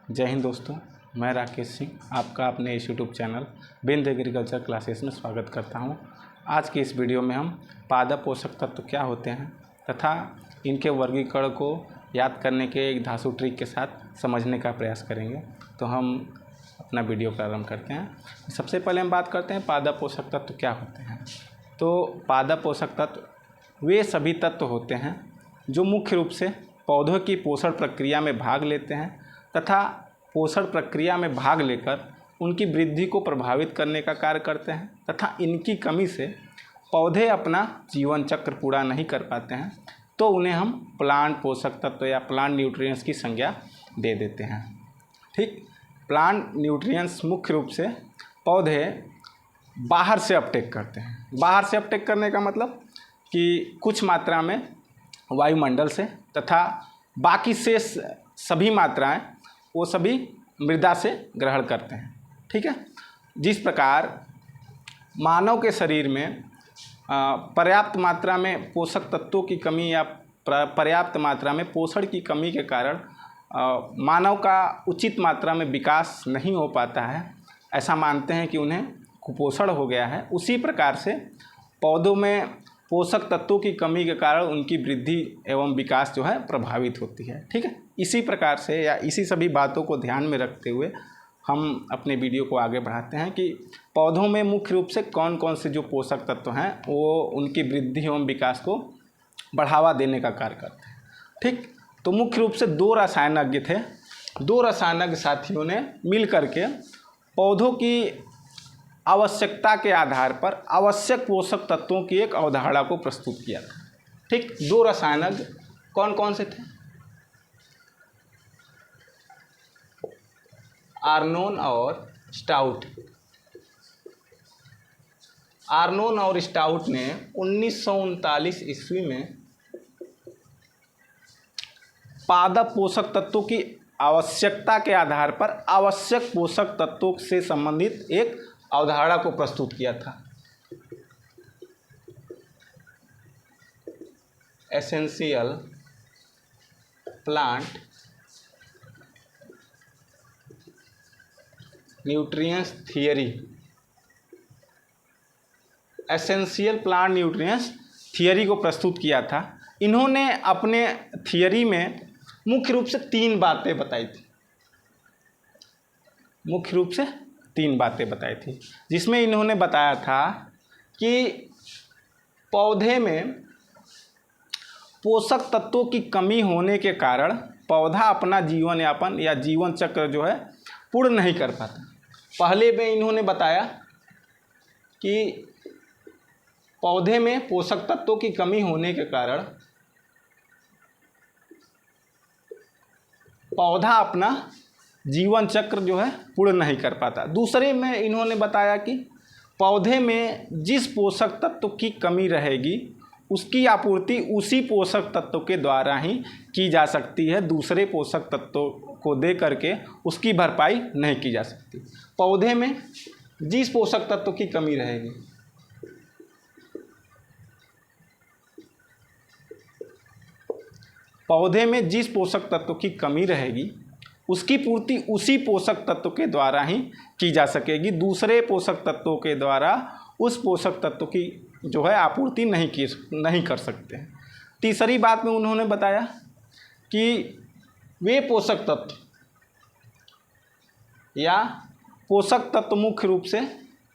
जय हिंद दोस्तों, मैं राकेश सिंह आपका अपने इस यूट्यूब चैनल बिंद एग्रीकल्चर क्लासेस में स्वागत करता हूं। आज की इस वीडियो में हम पादप पोषक तत्व क्या होते हैं तथा इनके वर्गीकरण को याद करने के एक धांसू ट्रिक के साथ समझने का प्रयास करेंगे। तो हम अपना वीडियो प्रारंभ करते हैं। सबसे पहले हम बात करते हैं पादप पोषक तत्व क्या होते हैं। तो पादप पोषक तत्व वे सभी तत्व होते हैं जो मुख्य रूप से पौधों की पोषण प्रक्रिया में भाग लेते हैं तथा पोषण प्रक्रिया में भाग लेकर उनकी वृद्धि को प्रभावित करने का कार्य करते हैं तथा इनकी कमी से पौधे अपना जीवन चक्र पूरा नहीं कर पाते हैं, तो उन्हें हम प्लांट पोषक तत्व या प्लांट न्यूट्रिएंट्स की संज्ञा दे देते हैं। ठीक, प्लांट न्यूट्रिएंट्स मुख्य रूप से पौधे बाहर से अपटेक करते हैं। बाहर से अपटेक करने का मतलब कि कुछ मात्रा में वायुमंडल से तथा बाकी से सभी मात्राएं वो सभी मृदा से ग्रहण करते हैं। ठीक है, जिस प्रकार मानव के शरीर में पर्याप्त मात्रा में पोषक तत्वों की कमी या पर्याप्त मात्रा में पोषण की कमी के कारण मानव का उचित मात्रा में विकास नहीं हो पाता है, ऐसा मानते हैं कि उन्हें कुपोषण हो गया है। उसी प्रकार से पौधों में पोषक तत्वों की कमी के कारण उनकी वृद्धि एवं विकास जो है प्रभावित होती है। ठीक है, इसी प्रकार से या इसी सभी बातों को ध्यान में रखते हुए हम अपने वीडियो को आगे बढ़ाते हैं कि पौधों में मुख्य रूप से कौन कौन से जो पोषक तत्व हैं वो उनकी वृद्धि एवं विकास को बढ़ावा देने का कार्य करते हैं। ठीक, तो मुख्य रूप से दो रसायनज्ञ थे। दो रसायनज्ञ साथियों ने मिल करके पौधों की आवश्यकता के आधार पर आवश्यक पोषक तत्वों की एक अवधारणा को प्रस्तुत किया था। ठीक, दो रसायनज्ञ कौन कौन से थे? आर्नोन और स्टाउट। आर्नोन और स्टाउट ने 1939 ईस्वी में पादप पोषक तत्वों की आवश्यकता के आधार पर आवश्यक पोषक तत्वों से संबंधित एक अवधारणा को प्रस्तुत किया था। Essential plant nutrients theory. Essential plant nutrients theory को प्रस्तुत किया था। इन्होंने अपने थियरी में मुख्य रूप से तीन बातें बताई थी। मुख्य रूप से तीन बातें बताई थी, जिसमें इन्होंने बताया था कि पौधे में पोषक तत्वों की कमी होने के कारण पौधा अपना जीवन यापन या जीवन चक्र जो है पूर्ण नहीं कर पाता। पहले में इन्होंने बताया कि पौधे में पोषक तत्वों की कमी होने के कारण पौधा अपना जीवन चक्र जो है पूर्ण नहीं कर पाता। दूसरे में इन्होंने बताया कि पौधे में जिस पोषक तत्व की कमी रहेगी उसकी आपूर्ति उसी पोषक तत्व के द्वारा ही की जा सकती है, दूसरे पोषक तत्वों को दे करके उसकी भरपाई नहीं की जा सकती। पौधे में जिस पोषक तत्व की कमी रहेगी पौधे में जिस पोषक तत्व की कमी रहेगी उसकी पूर्ति उसी पोषक तत्व के द्वारा ही की जा सकेगी, दूसरे पोषक तत्वों के द्वारा उस पोषक तत्व की जो है आपूर्ति नहीं कर सकते हैं। तीसरी बात में उन्होंने बताया कि वे पोषक तत्व या पोषक तत्व मुख्य रूप से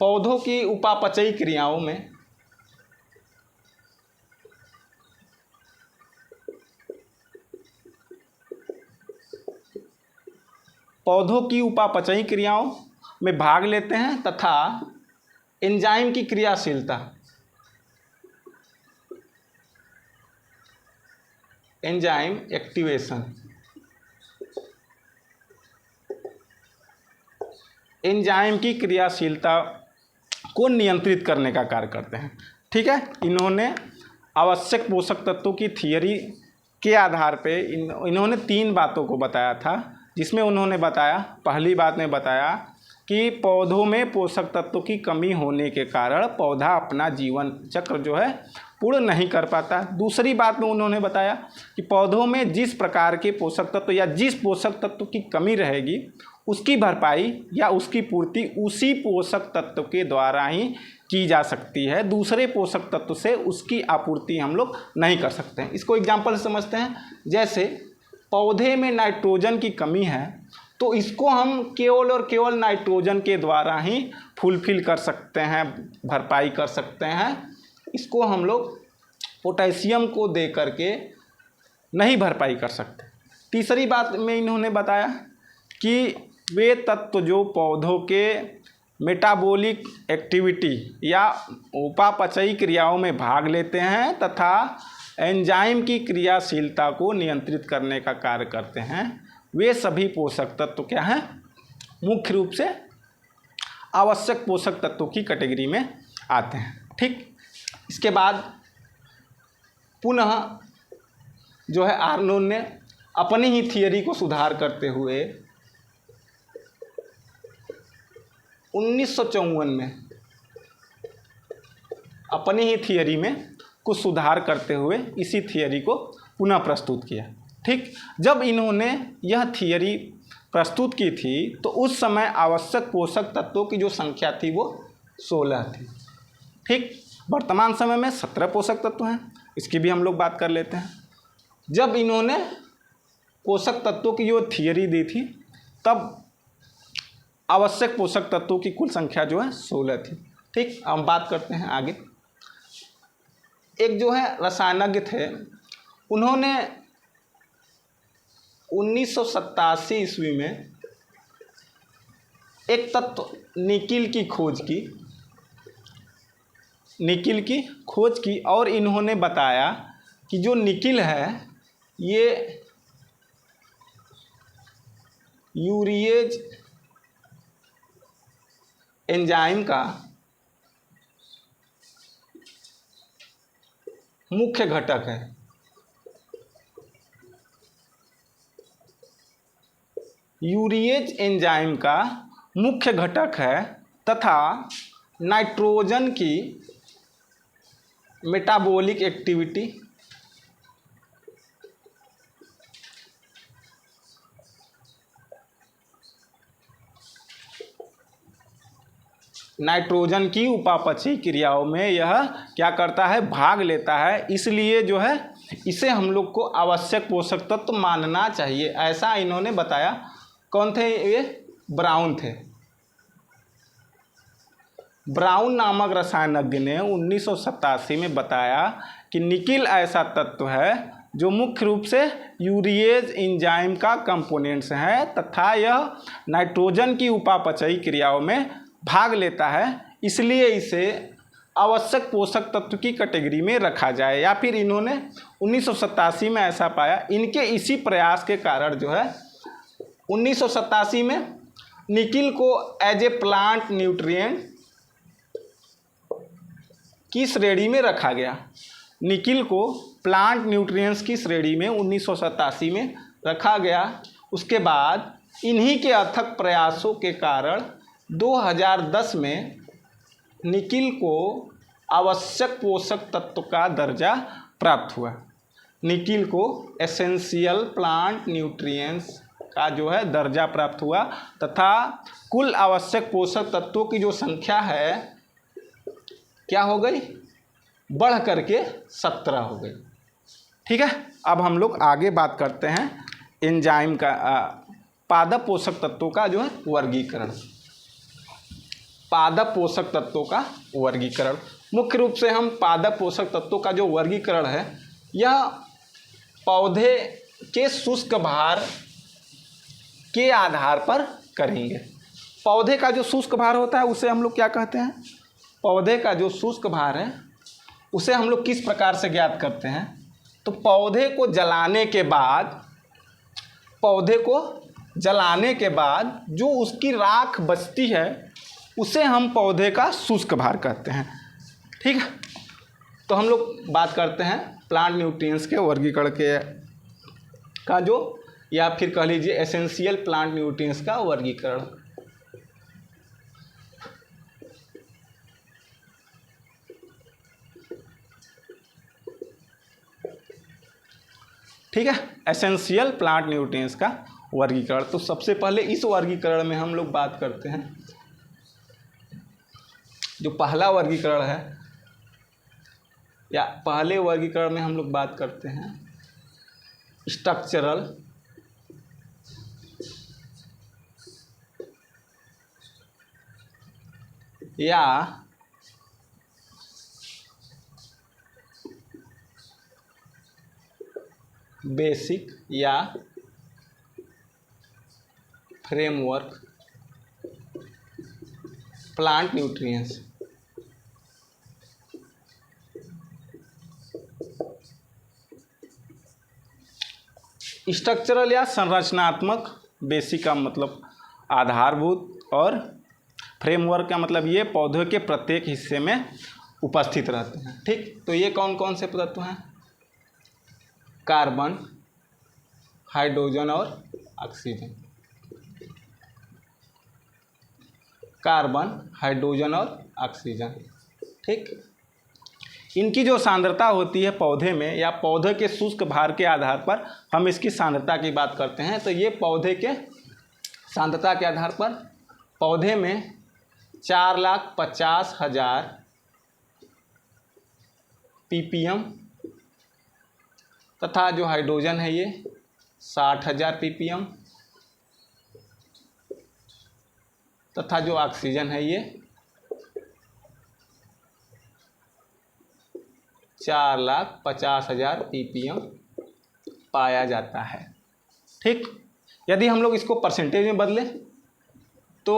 पौधों की उपापचयी क्रियाओं में में भाग लेते हैं तथा एंजाइम की क्रियाशीलता, एंजाइम एक्टिवेशन, एंजाइम की क्रियाशीलता को नियंत्रित करने का कार्य करते हैं। ठीक है, इन्होंने आवश्यक पोषक तत्वों की थियरी के आधार पे इन्होंने तीन बातों को बताया था, जिसमें उन्होंने बताया, पहली बात में बताया कि पौधों में पोषक तत्वों की कमी होने के कारण पौधा अपना जीवन चक्र जो है पूर्ण नहीं कर पाता। दूसरी बात में उन्होंने बताया कि पौधों में जिस प्रकार के पोषक तत्व या जिस पोषक तत्व की कमी रहेगी उसकी भरपाई या उसकी पूर्ति उसी पोषक तत्व के द्वारा ही की जा सकती है, दूसरे पोषक तत्व से उसकी आपूर्ति हम लोग नहीं कर सकते हैं। इसको एग्जाम्पल से समझते हैं। जैसे पौधे में नाइट्रोजन की कमी है तो इसको हम केवल और केवल नाइट्रोजन के द्वारा ही फुलफिल कर सकते हैं, भरपाई कर सकते हैं। इसको हम लोग पोटेशियम को दे करके नहीं भरपाई कर सकते। तीसरी बात में इन्होंने बताया कि वे तत्व जो पौधों के मेटाबॉलिक एक्टिविटी या उपापचयी क्रियाओं में भाग लेते हैं तथा एंजाइम की क्रियाशीलता को नियंत्रित करने का कार्य करते हैं, वे सभी पोषक तत्व क्या हैं, मुख्य रूप से आवश्यक पोषक तत्वों की कैटेगरी में आते हैं। ठीक, इसके बाद पुनः जो है आर्नोल्ड ने अपनी ही थियरी को सुधार करते हुए 1954 में अपनी ही थियरी में कुछ सुधार करते हुए इसी थियरी को पुनः प्रस्तुत किया। ठीक, जब इन्होंने यह थियरी प्रस्तुत की थी तो उस समय आवश्यक पोषक तत्वों की जो संख्या थी वो 16 थी। ठीक, वर्तमान समय में 17 पोषक तत्व हैं, इसकी भी हम लोग बात कर लेते हैं। जब इन्होंने पोषक तत्वों की जो थियरी दी थी तब आवश्यक पोषक तत्वों की कुल संख्या जो है 16 थी। ठीक, हम बात करते हैं आगे। एक जो है रसायनज्ञ थे, उन्होंने 1987 ईस्वी में एक तत्व निकिल की खोज की और इन्होंने बताया कि जो निकिल है ये यूरिएज एंजाइम का मुख्य घटक है। यूरिएज एंजाइम का मुख्य घटक है तथा नाइट्रोजन की मेटाबॉलिक एक्टिविटी नाइट्रोजन की उपापचयी क्रियाओं में यह क्या करता है, भाग लेता है। इसलिए जो है इसे हम लोग को आवश्यक पोषक तत्व मानना चाहिए, ऐसा इन्होंने बताया। कौन थे ये? ब्राउन थे। ब्राउन नामक रसायनज्ञ ने 1987 में बताया कि निकिल ऐसा तत्व है जो मुख्य रूप से यूरिएज एंजाइम का कंपोनेंट्स है तथा यह नाइट्रोजन की उपापचयी क्रियाओं में भाग लेता है, इसलिए इसे आवश्यक पोषक तत्व की कैटेगरी में रखा जाए। या फिर इन्होंने 1987 में ऐसा पाया। इनके इसी प्रयास के कारण जो है 1987 में निकिल को एज ए प्लांट न्यूट्रिएंट की श्रेणी में रखा गया। निकिल को प्लांट न्यूट्रिएंट्स की श्रेणी में 1987 में रखा गया। उसके बाद इन्हीं के अथक प्रयासों के कारण 2010 में निकिल को आवश्यक पोषक तत्व का दर्जा प्राप्त हुआ। निकिल को एसेंशियल प्लांट न्यूट्रिएंट्स का जो है दर्जा प्राप्त हुआ तथा कुल आवश्यक पोषक तत्वों की जो संख्या है क्या हो गई, बढ़ करके 17 हो गई। ठीक है, अब हम लोग आगे बात करते हैं एंजाइम का पादप पोषक तत्वों का जो है वर्गीकरण। पादप पोषक तत्वों का वर्गीकरण, मुख्य रूप से हम पादप पोषक तत्वों का जो वर्गीकरण है यह पौधे के शुष्क भार के आधार पर करेंगे। पौधे का जो शुष्क भार होता है उसे हम लोग क्या कहते हैं, पौधे का जो शुष्क भार है उसे हम लोग किस प्रकार से ज्ञात करते हैं, तो पौधे को जलाने के बाद जो उसकी राख बचती है उसे हम पौधे का शुष्क भार कहते हैं। ठीक है, तो हम लोग बात करते हैं प्लांट न्यूट्रिएंट्स के वर्गीकरण का जो, या फिर कह लीजिए एसेंशियल प्लांट न्यूट्रिएंट्स का वर्गीकरण। ठीक है, एसेंशियल प्लांट न्यूट्रिएंट्स का वर्गीकरण। तो सबसे पहले इस वर्गीकरण में हम लोग बात करते हैं। जो पहला वर्गीकरण है या पहले वर्गीकरण में हम लोग बात करते हैं स्ट्रक्चरल या बेसिक या फ्रेमवर्क प्लांट न्यूट्रिएंट्स। स्ट्रक्चरल या संरचनात्मक, बेसिक का मतलब आधारभूत, और फ्रेमवर्क का मतलब ये पौधे के प्रत्येक हिस्से में उपस्थित रहते हैं। ठीक, तो ये कौन कौन से तत्व हैं? कार्बन, हाइड्रोजन और ऑक्सीजन। कार्बन, हाइड्रोजन और ऑक्सीजन। ठीक, इनकी जो सांद्रता होती है पौधे में या पौधे के शुष्क भार के आधार पर हम इसकी सांद्रता की बात करते हैं। तो ये पौधे के सांद्रता के आधार पर पौधे में 4,50,000 ppm तथा जो हाइड्रोजन है ये 60,000 ppm तथा जो ऑक्सीजन है ये 4,50,000 ppm पाया जाता है। ठीक, यदि हम लोग इसको परसेंटेज में बदलें तो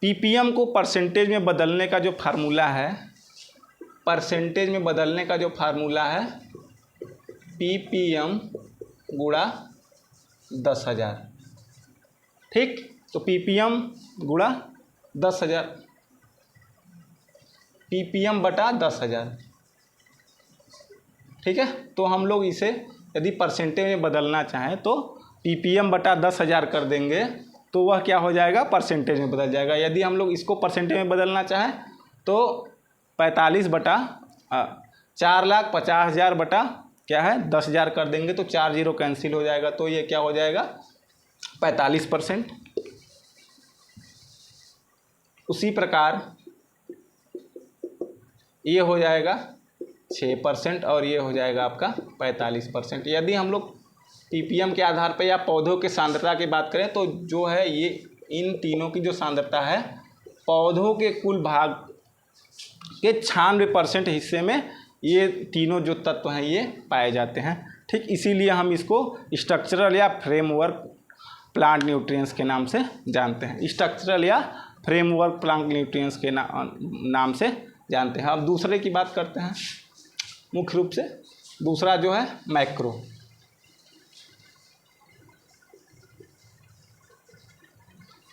ppm को परसेंटेज में बदलने का जो फार्मूला है, परसेंटेज में बदलने का जो फार्मूला है ppm गुणा 10,000। ठीक, तो ppm गुणा 10,000, ppm बटा 10,000। ठीक है, तो हम लोग इसे यदि परसेंटेज में बदलना चाहें तो ppm बटा 10,000 कर देंगे तो वह क्या हो जाएगा? परसेंटेज में बदल जाएगा। यदि हम लोग इसको परसेंटेज में बदलना चाहें तो 45 बटा 4,50,000 बटा क्या है 10,000 कर देंगे तो 4 जीरो कैंसिल हो जाएगा, तो ये क्या हो जाएगा? 45%। उसी प्रकार ये हो जाएगा 6% और ये हो जाएगा आपका 45%। यदि हम लोग ppm के आधार पर या पौधों के सांद्रता की बात करें तो जो है ये इन तीनों की जो सांद्रता है पौधों के कुल भाग के 96% हिस्से में ये तीनों जो तत्व हैं ये पाए जाते हैं। ठीक, इसीलिए हम इसको स्ट्रक्चरल या फ्रेमवर्क प्लांट न्यूट्रिएंट्स के नाम से जानते हैं। स्ट्रक्चरल या फ्रेमवर्क प्लांट न्यूट्रिएंट्स के नाम से जानते हैं। अब दूसरे की बात करते हैं। मुख्य रूप से दूसरा जो है मैक्रो।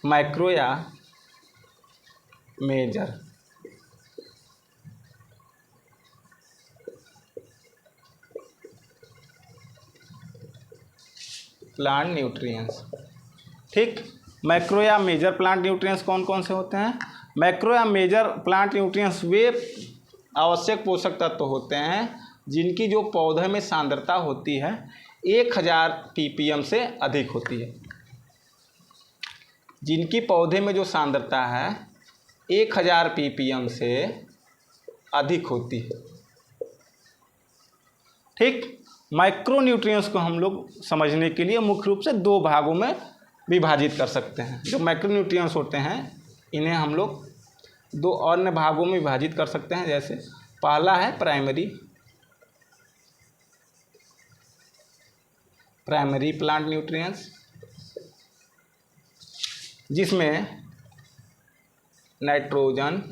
मैक्रो या मेजर प्लांट न्यूट्रिएंट्स। ठीक, मैक्रो या मेजर प्लांट न्यूट्रिएंट्स कौन कौन से होते हैं? मैक्रो या मेजर प्लांट न्यूट्रिएंट्स वे आवश्यक पोषक तत्व होते हैं जिनकी जो पौधे में सांद्रता होती है 1,000 ppm से अधिक होती है। जिनकी पौधे में जो सांद्रता है 1,000 ppm से अधिक होती है। ठीक, माइक्रो न्यूट्रिएंट्स को हम लोग समझने के लिए मुख्य रूप से दो भागों में विभाजित कर सकते हैं। जो माइक्रो न्यूट्रिएंट्स होते हैं इन्हें हम लोग दो अन्य भागों में विभाजित कर सकते हैं। जैसे पहला है प्राइमरी प्लांट न्यूट्रिएंट्स, जिसमें नाइट्रोजन,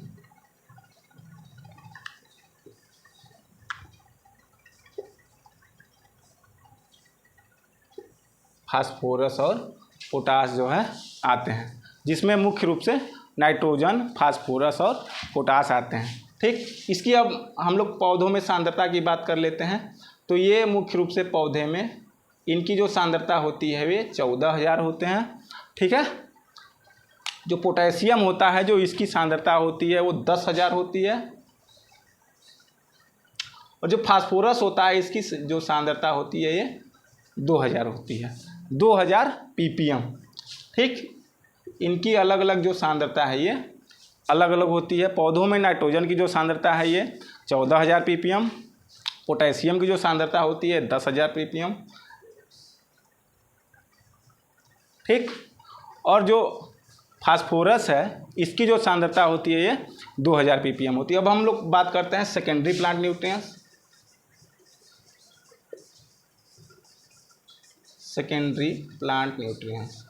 फास्फोरस और पोटास जो है आते हैं, जिसमें मुख्य रूप से नाइट्रोजन, फास्फोरस और पोटास आते हैं। ठीक, इसकी अब हम लोग पौधों में सांद्रता की बात कर लेते हैं। तो ये मुख्य रूप से पौधे में इनकी जो सांद्रता होती है वे 14,000 होते हैं। ठीक है, जो पोटेशियम होता है जो इसकी सांद्रता होती है वो 10,000 होती है। और जो फास्फोरस होता है इसकी जो सांद्रता होती है ये 2000 होती है, 2000 ppm। ठीक, इनकी अलग अलग जो सांद्रता है ये अलग अलग होती है। पौधों में नाइट्रोजन की जो सांद्रता है ये 14000 ppm, पोटेशियम की जो सांद्रता होती है 10000 ppm। ठीक, और जो फास्फोरस है इसकी जो सांद्रता होती है ये 2000 ppm होती है। अब हम लोग बात करते हैं secondary plant nutrients. Secondary plant nutrients,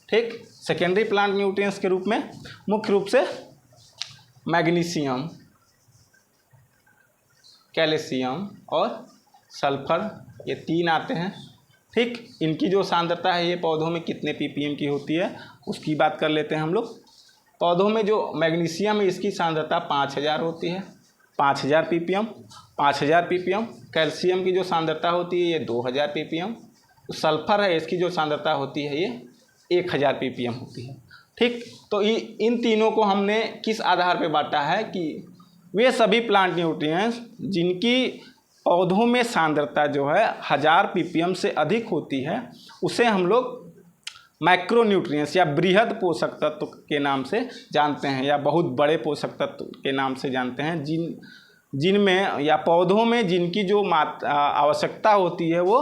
ठीक, सेकेंडरी प्लांट न्यूट्रिएंट्स के रूप में मुख्य रूप से मैग्नीशियम, कैल्शियम और सल्फर, ये 3 आते हैं। ठीक, इनकी जो सांद्रता है ये पौधों में कितने ppm की होती है उसकी बात कर लेते हैं हम लोग। पौधों में जो मैग्नीशियम है इसकी सांद्रता 5000 होती है, 5000 ppm, 5000 ppm। कैल्शियम की जो सांद्रता होती है ये 2000 ppm। सल्फर है इसकी जो सांद्रता होती है ये 1000 ppm होती है। ठीक, तो इन तीनों को हमने किस आधार पे बांटा है कि वे सभी प्लांट न्यूट्रिएंट्स जिनकी पौधों में सांद्रता जो है 1000 ppm से अधिक होती है उसे हम लोग माइक्रो न्यूट्रिएंट्स या बृहद पोषक तत्व के नाम से जानते हैं, या बहुत बड़े पोषक तत्व के नाम से जानते हैं, जिनमें या पौधों में जिनकी जो आवश्यकता होती है वो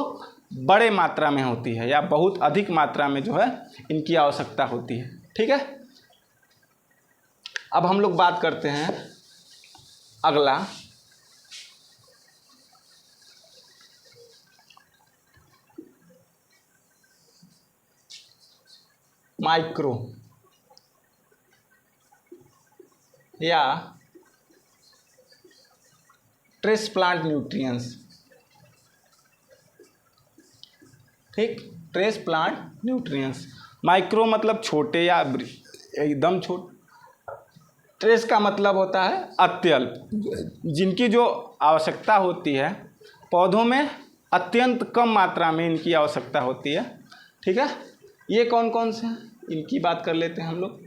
बड़े मात्रा में होती है या बहुत अधिक मात्रा में जो है इनकी आवश्यकता होती है। ठीक है, अब हम लोग बात करते हैं अगला माइक्रो या ट्रेस प्लांट न्यूट्रिएंट्स। ठीक, ट्रेस प्लांट न्यूट्रिएंट्स। माइक्रो मतलब छोटे या एकदम छोटे, ट्रेस का मतलब होता है अत्यल्प, जिनकी जो आवश्यकता होती है पौधों में अत्यंत कम मात्रा में इनकी आवश्यकता होती है। ठीक है, ये कौन कौन से हैं इनकी बात कर लेते हैं हम लोग।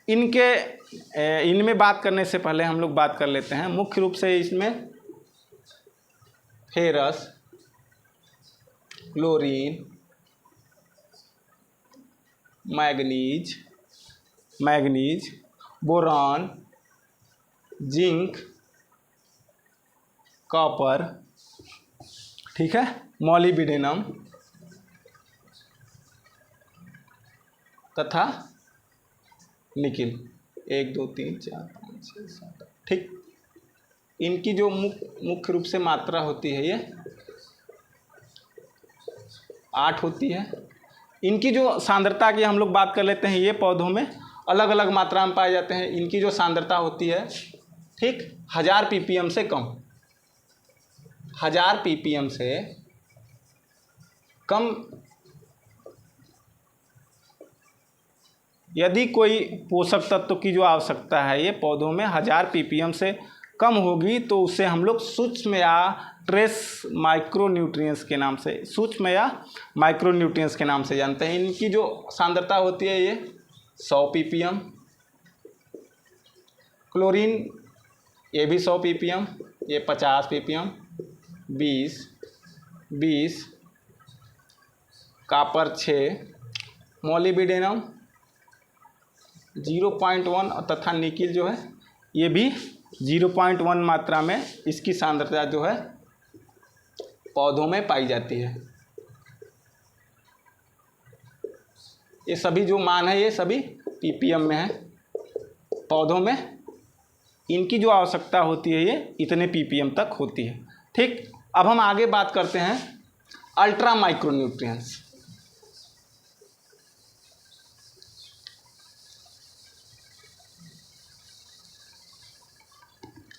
इनमें बात करने से पहले हम लोग बात कर लेते हैं मुख्य रूप से इसमें ferrous, chlorine, manganese, boron, zinc, copper, ठीक है, मॉलिब्डेनम तथा निकिल। 1 2 3 4 5 6 7। ठीक, इनकी जो मुख्य रूप से मात्रा होती है ये 8 होती है। इनकी जो सांद्रता की हम लोग बात कर लेते हैं, ये पौधों में अलग अलग मात्रा में पाए जाते हैं। इनकी जो सांद्रता होती है, ठीक, 1000 ppm से कम, 1000 ppm से कम। यदि कोई पोषक तत्व की जो आवश्यकता है ये पौधों में 1000 ppm से कम होगी तो उसे हम लोग सूक्ष्म या ट्रेस माइक्रो न्यूट्रिएंट्स के नाम से, सूक्ष्म या माइक्रो न्यूट्रिएंट्स के नाम से जानते हैं। इनकी जो सांद्रता होती है ये 100 ppm। क्लोरीन ये भी 100 ppm, ये 50 ppm, 20, कॉपर 6, मॉलिब्डेनम 0.1 तथा निकिल जो है ये भी 0.1 मात्रा में इसकी सांद्रता जो है पौधों में पाई जाती है। ये सभी जो मान है ये सभी ppm में है। पौधों में इनकी जो आवश्यकता होती है ये इतने ppm तक होती है। ठीक, अब हम आगे बात करते हैं ultra micro nutrients.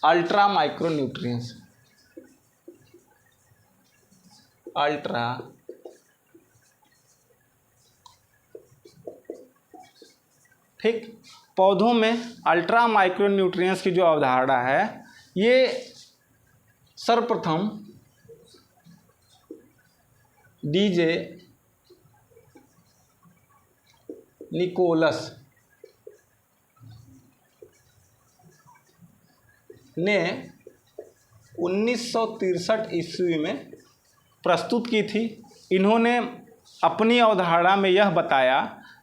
Ultra micro nutrients, ultra ठीक, पौधों में अल्ट्रा माइक्रो न्यूट्रिएंट्स की जो अवधारणा है ये सर्वप्रथम डीजे निकोलस ने 1963 ईस्वी में प्रस्तुत की थी। इन्होंने अपनी अवधारणा में यह बताया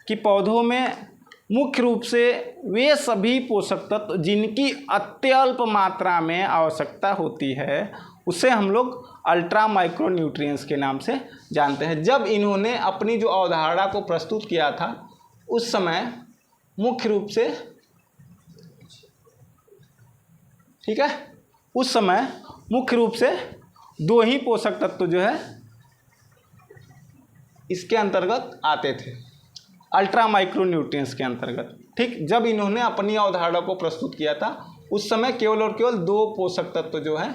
कि पौधों में मुख्य रूप से वे सभी पोषक तत्व जिनकी अत्यल्प मात्रा में आवश्यकता होती है उसे हम लोग अल्ट्रा माइक्रो न्यूट्रिएंट्स के नाम से जानते हैं। जब इन्होंने अपनी जो अवधारणा को प्रस्तुत किया था उस समय मुख्य रूप से, ठीक है, उस समय मुख्य रूप से दो ही पोषक तत्व जो है इसके अंतर्गत आते थे, अल्ट्रा माइक्रो न्यूट्रिएंट्स के अंतर्गत। ठीक, जब इन्होंने अपनी अवधारणा को प्रस्तुत किया था उस समय केवल और केवल दो पोषक तत्व जो है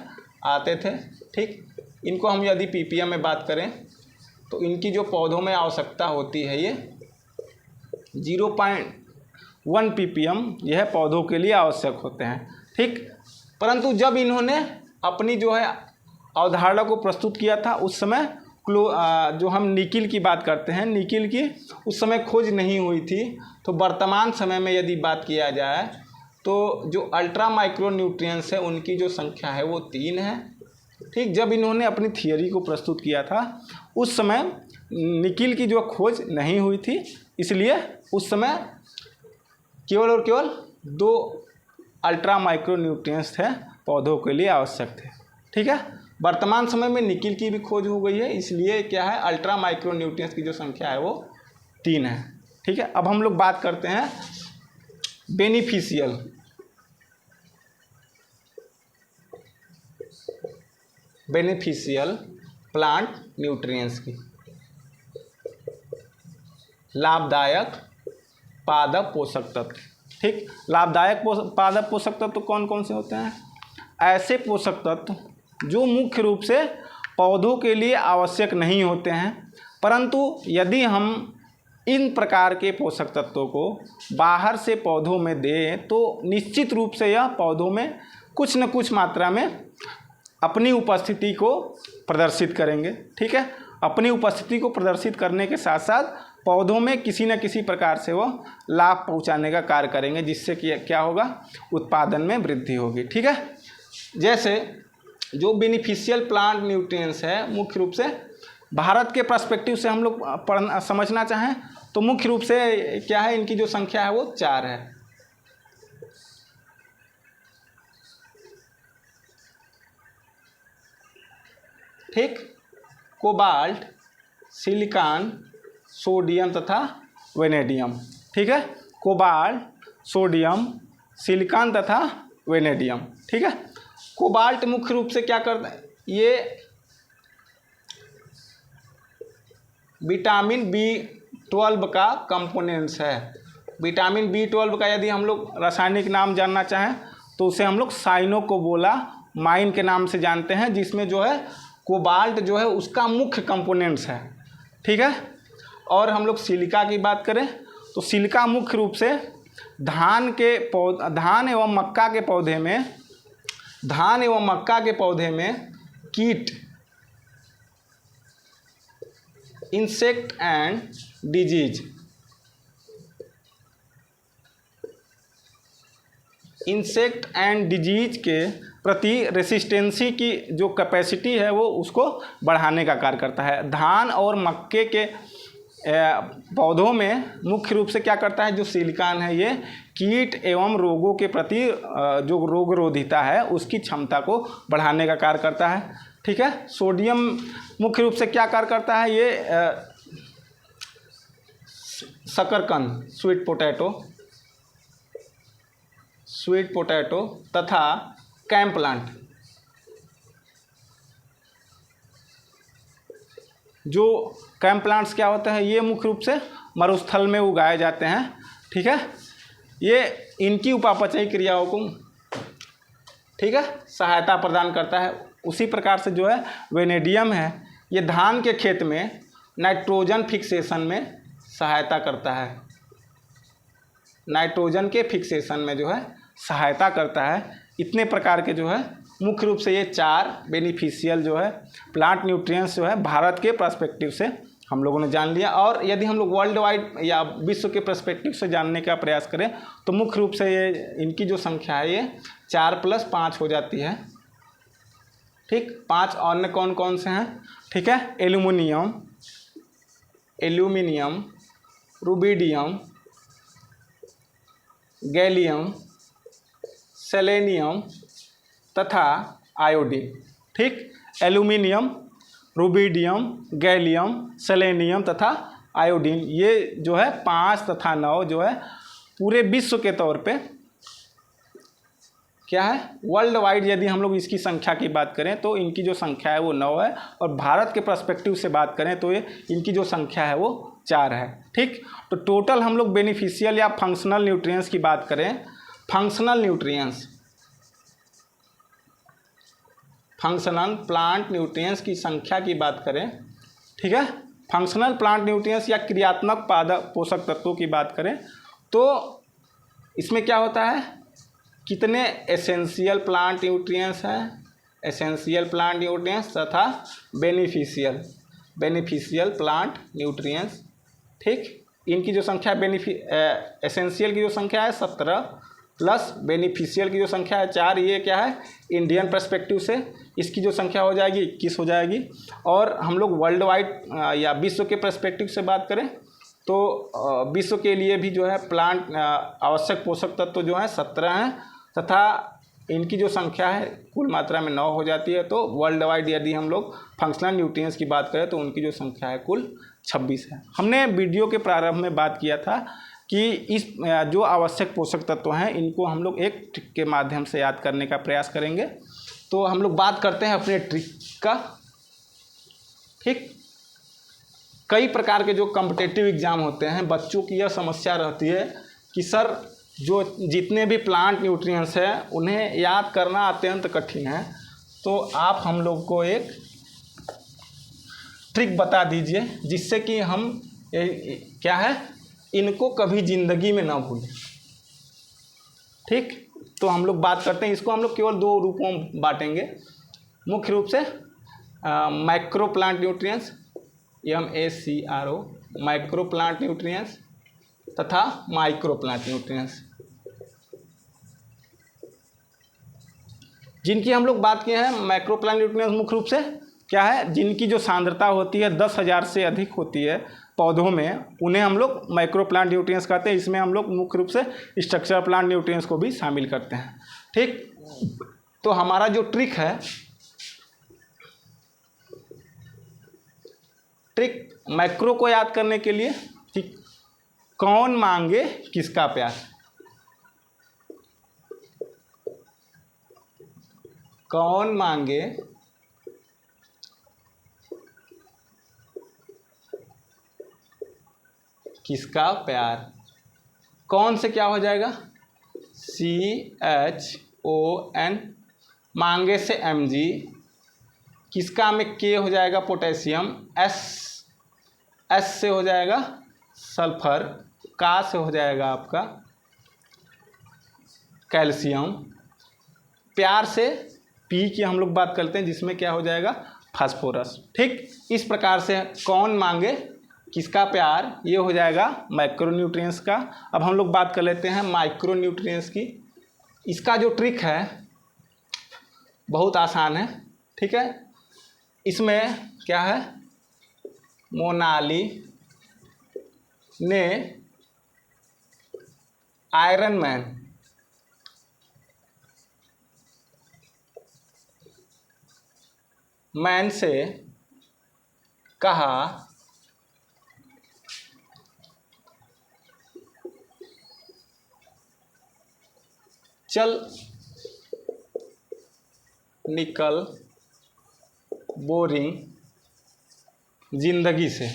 आते थे। ठीक, इनको हम यदि पीपीएम में बात करें तो इनकी जो पौधों में आवश्यकता होती है ये 0.1 पीपीएम यह पौधों के लिए आवश्यक होते हैं। ठीक, परंतु जब इन्होंने अपनी जो है अवधारणा को प्रस्तुत किया था उस समय जो हम निकिल की बात करते हैं, निकिल की उस समय खोज नहीं हुई थी। तो वर्तमान समय में यदि बात किया जाए तो जो अल्ट्रा माइक्रो न्यूट्रिएंट्स है उनकी जो संख्या है वो 3 है। ठीक, जब इन्होंने अपनी थियरी को प्रस्तुत किया था उस समय निकिल की जो खोज नहीं हुई थी, इसलिए उस समय केवल और केवल 2 अल्ट्रा माइक्रो न्यूट्रिएंट्स थे पौधों के लिए आवश्यक थे। ठीक है, वर्तमान समय में निकिल की भी खोज हो गई है, इसलिए क्या है अल्ट्रा माइक्रो न्यूट्रिएंट्स की जो संख्या है वो 3 है। ठीक है, अब हम लोग बात करते हैं बेनिफिशियल प्लांट न्यूट्रिएंट्स की। लाभदायक पादप पोषक तत्व। ठीक, लाभदायक पादप पोषक तत्व कौन कौन से होते हैं? ऐसे पोषक तत्व जो मुख्य रूप से पौधों के लिए आवश्यक नहीं होते हैं, परंतु यदि हम इन प्रकार के पोषक तत्वों को बाहर से पौधों में दें तो निश्चित रूप से यह पौधों में कुछ न कुछ मात्रा में अपनी उपस्थिति को प्रदर्शित करेंगे। ठीक है, अपनी उपस्थिति को प्रदर्शित करने के साथ साथ पौधों में किसी न किसी प्रकार से वो लाभ पहुंचाने का कार्य करेंगे, जिससे कि क्या होगा, उत्पादन में वृद्धि होगी। ठीक है, जैसे जो बेनिफिशियल प्लांट न्यूट्रिएंट्स है मुख्य रूप से भारत के पर्सपेक्टिव से हम लोग समझना चाहें तो मुख्य रूप से क्या है, इनकी जो संख्या है वो 4 है। ठीक, कोबाल्ट, सिलिकॉन, सोडियम तथा वेनेडियम। ठीक है, कोबाल्ट, सोडियम, सिलिकॉन तथा वेनेडियम। ठीक है, कोबाल्ट मुख्य रूप से क्या करता है, ये विटामिन B12 का कंपोनेंट्स है। विटामिन B12 का यदि हम लोग रासायनिक नाम जानना चाहें तो उसे हम लोग साइनोकोबालामाइन के नाम से जानते हैं, जिसमें जो है कोबाल्ट जो है उसका मुख्य कंपोनेंट्स है। ठीक है, और हम लोग सिलिका की बात करें तो सिलिका मुख्य रूप से धान एवं मक्का के पौधे में कीट, इंसेक्ट एंड डिजीज के प्रति रेसिस्टेंसी की जो कैपेसिटी है वो उसको बढ़ाने का कार्य करता है। धान और मक्के के पौधों में मुख्य रूप से क्या करता है, जो सिलिकॉन है ये कीट एवं रोगों के प्रति जो रोगरोधिता है उसकी क्षमता को बढ़ाने का कार्य करता है। ठीक है, सोडियम मुख्य रूप से क्या कार्य करता है, ये शकरकंद, स्वीट पोटैटो तथा कैम प्लांट, जो कैम प्लांट्स क्या होते हैं, ये मुख्य रूप से मरुस्थल में उगाए जाते हैं। ठीक है, ये इनकी उपापचयी क्रियाओं को, ठीक है, सहायता प्रदान करता है। उसी प्रकार से जो है वेनेडियम है, ये धान के खेत में नाइट्रोजन फिक्सेशन में सहायता करता है, नाइट्रोजन के फिक्सेशन में जो है सहायता करता है। इतने प्रकार के जो है मुख्य रूप से ये 4 बेनिफिशियल जो है प्लांट न्यूट्रिएंट्स जो है भारत के पर्सपेक्टिव से हम लोगों ने जान लिया। और यदि हम लोग वर्ल्ड वाइड या विश्व के पर्सपेक्टिव से जानने का प्रयास करें तो मुख्य रूप से ये इनकी जो संख्या है ये 4 + 5 हो जाती है। ठीक, 5 अन्य कौन कौन से हैं? ठीक है, एल्यूमिनियम, रुबिडियम, गैलियम, सेलेनियम तथा आयोडीन। ठीक, एल्यूमिनियम, रुबिडियम, गैलियम, सेलेनियम तथा आयोडीन, ये जो है 5 तथा 9 जो है पूरे विश्व के तौर पे क्या है, वर्ल्ड वाइड यदि हम लोग इसकी संख्या की बात करें तो इनकी जो संख्या है वो 9 है, और भारत के पर्सपेक्टिव से बात करें तो ये इनकी जो संख्या है वो 4 है। ठीक, तो टोटल हम लोग बेनिफिशियल या फंक्शनल न्यूट्रिएंट्स की बात करें, फंक्शनल प्लांट न्यूट्रिएंट्स की संख्या की बात करें, ठीक है, फंक्शनल प्लांट न्यूट्रिएंट्स या क्रियात्मक पादप पोषक तत्वों की बात करें तो इसमें क्या होता है, कितने एसेंशियल प्लांट न्यूट्रिएंट्स हैं, एसेंशियल प्लांट न्यूट्रिएंट्स तथा बेनिफिशियल प्लांट न्यूट्रिएंट्स। ठीक, इनकी जो संख्या एसेंशियल की जो संख्या है 17 प्लस बेनिफिशियल की जो संख्या है 4, ये क्या है इंडियन पर्सपेक्टिव से इसकी जो संख्या हो जाएगी 21 हो जाएगी। और हम लोग वर्ल्ड वाइड या विश्व के पर्सपेक्टिव से बात करें तो विश्व के लिए भी जो है प्लांट आवश्यक पोषक तत्व जो है 17 हैं तथा इनकी जो संख्या है कुल मात्रा में 9 हो जाती है। तो वर्ल्ड वाइड यदि हम लोग फंक्शनल न्यूट्रिएंट्स की बात करें तो उनकी जो संख्या है कुल 26 है। हमने वीडियो के प्रारंभ में बात किया था कि इस जो आवश्यक पोषक तत्व हैं इनको हम लोग एक ट्रिक के माध्यम से याद करने का प्रयास करेंगे। तो हम लोग बात करते हैं अपने ट्रिक का। ठीक, कई प्रकार के जो कॉम्पिटिटिव एग्ज़ाम होते हैं बच्चों की यह समस्या रहती है कि सर जो जितने भी प्लांट न्यूट्रिएंट्स हैं उन्हें याद करना अत्यंत कठिन है, तो आप हम लोग को एक ट्रिक बता दीजिए जिससे कि हम क्या है इनको कभी ज़िंदगी में ना भूलें। ठीक, तो हम लोग बात करते हैं, इसको हम लोग केवल 2 रूपों में बांटेंगे, मुख्य रूप से micro plant nutrients MACRO micro plant nutrients तथा माइक्रो प्लांट न्यूट्रिएंट्स। जिनकी हम लोग बात किए हैं माइक्रो प्लांट न्यूट्रिएंट्स मुख्य रूप से क्या है, जिनकी जो सांद्रता होती है 10,000 से अधिक होती है पौधों में, उन्हें हम लोग माइक्रो प्लांट न्यूट्रिएंट्स कहते हैं। इसमें हम लोग मुख्य रूप से स्ट्रक्चरल प्लांट न्यूट्रिएंट्स को भी शामिल करते हैं। ठीक, तो हमारा जो ट्रिक मैक्रो को याद करने के लिए, ठीक, कौन मांगे किसका प्यार, कौन मांगे किसका प्यार, कौन से क्या हो जाएगा CHON, मांगे से Mg, किसका में K हो जाएगा पोटेशियम, S से हो जाएगा सल्फर, का से हो जाएगा आपका कैल्शियम, प्यार से P की हम लोग बात करते हैं जिसमें क्या हो जाएगा फास्फोरस। ठीक, इस प्रकार से कौन मांगे किसका प्यार ये हो जाएगा मैक्रोन्यूट्रिएंट्स का। अब हम लोग बात कर लेते हैं माइक्रोन्यूट्रिएंट्स की। इसका जो ट्रिक है बहुत आसान है। ठीक है, इसमें क्या है, मोनाली ने आयरन मैन से कहा चल निकल बोरिंग जिंदगी से।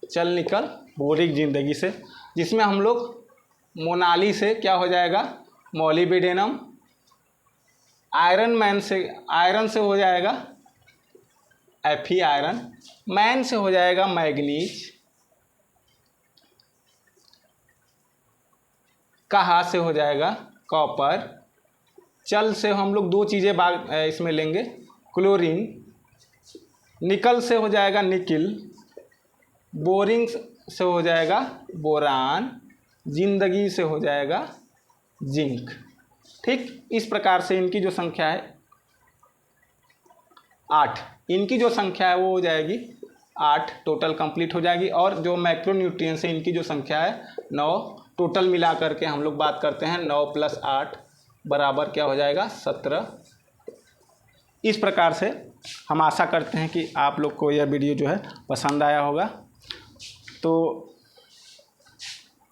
चल निकल बोरिंग जिंदगी से, जिसमें हम लोग मोनाली से क्या हो जाएगा मॉलिब्डेनम, आयरन से हो जाएगा Fe आयरन, मैन से हो जाएगा मैग्नीज, कहा से हो जाएगा कॉपर, चल से हम लोग 2 चीज़ें इसमें लेंगे क्लोरीन, निकल से हो जाएगा निकिल, बोरिंग से हो जाएगा बोरान, जिंदगी से हो जाएगा जिंक। ठीक, इस प्रकार से इनकी जो संख्या है 8, इनकी जो संख्या है वो हो जाएगी 8, टोटल कंप्लीट हो जाएगी। और जो मैक्रोन्यूट्रिएंट्स है इनकी जो संख्या है 9, टोटल मिला करके हम लोग बात करते हैं 9 + 8 बराबर क्या हो जाएगा 17। इस प्रकार से हम आशा करते हैं कि आप लोग को यह वीडियो जो है पसंद आया होगा। तो